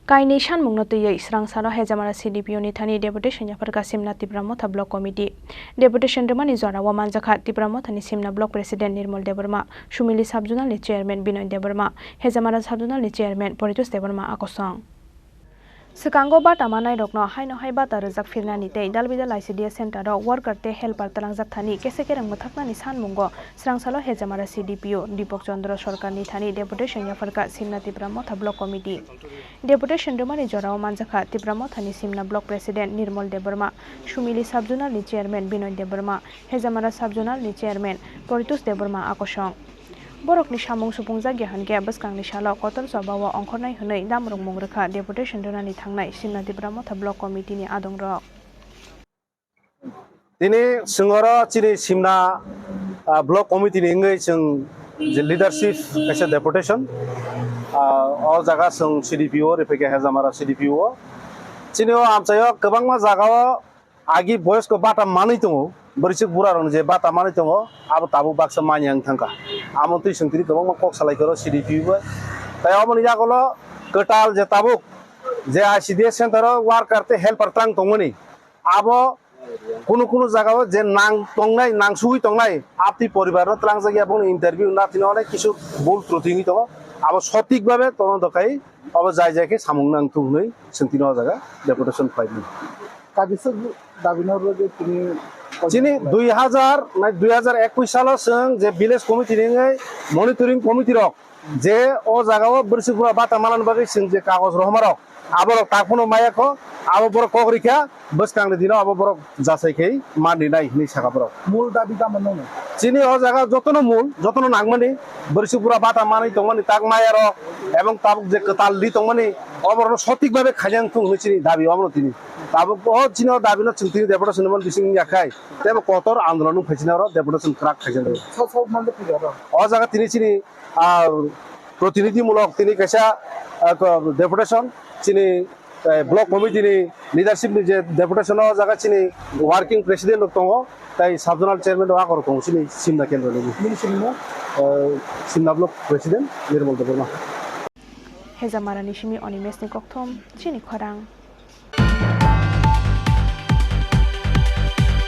Kaini Shanmung no tuyo Israng Salo Hejamara CDPO ni thani deputation yafarka Simna Tipramotha Block Committee. Deputation Remani Zora Wamanjakha Tipramothani Simna Block President Nirmal Debarma, Shumili Subzonal ni Chairman Binoy Debarma, Hejamara Subzonal ni Chairman Poritus Debarma Akosang. Sekango bata manai rokno haino hai bata rojak firnani tei dalbidal ICDS center ro worker te helper talangjak thani kesekerang muthaknani sanmungo srangsalo hejamara CDPO Dipok Chandra Sarkar ni thani deputation yafarka Simna Tipramotha Block Committee. Deputation Romani Jorao Manjakha Tipramothani Simna Block President Nirmal Debarma, Shumili Subzonal ni Chairman Binoy Debarma, Hejamara Subzonal ni Chairman Poritus Debarma Akosong. Borok ni samung supung jagya hanke baskang ni salo kotor sabawa ongkhornai hunai damrung mongrekha deputation donani thangnai Simna Tipramotha Block Committee ni adong rok. Dini singora chini Simna Block Committee ni ngai sing leadership kaisa deputation all jaga sing CDPO repeke hejamara CDPO chini o amchayo kwbangma jagao agi boys ko bata manui tongo berisik bura rong je bata manui tongo abo tabu baksa manyang thangka amo tui singtiri kwbangma kok salai koro CDPO tai amoni jagolo ketal je tabuk je ICDS center worker te helper tang tongoni abo কোনো জায়গাও যে নাং টংনাই নাং সুই টংনাই আপনি পরিবারও ত্রাং জায়গা এবং ইন্টারভিউ না তিনি অনেক কিছু ভুল ত্রুটি তো আবার সঠিকভাবে তদন্ত দকাই আবার যাই যাইকে সামুং নাং তুই সেন্তিন জায়গা ডেপুটেশন পাইনি কাগিসে দাবিনার যে তিনি যিনি 2021 সাল যে village committee monitoring committee rock যে ও জায়গাও বরিশপুরা বাতা মালান বাকি যে কাগজ রহমারক আবার তাকফোনো মায়াকো আবার বড় কগরিকা বসকাংনি দিন আবার বড় যাচাইকেই মানি নাই নি সাকাবর মূল দাবি দামানো চিনি ও জায়গা যতনো মূল যতনো নাগমানি বরিশপুরা বাতা মানি তংমানি তাক মায়ার এবং তাবুক যে তাল লি তংমানি অবরণ সঠিকভাবে খাজাং তুং হইছিনি দাবি অমন তিনি তাবুক ও চিনি দাবি না চিন্তি ডেপুটেশন মন বিসিং ইয়াখাই তেব কতর আন্দোলন ফাইছিনার ডেপুটেশন ক্রাক খাইছেন সব মানে পিগার ও জায়গা তিনি চিনি প্রতিনিধিমূলক তিনি কাইসা ডেপুটেশন চিনি block committee ni leadership ni je deputation o jaga chini working president tongo tai subzonal chairman wa kor tongo chini Simna kendro ni Simna block president Nirmal Debarma Hejamara ni shimi oni mesni kokthom chini khorang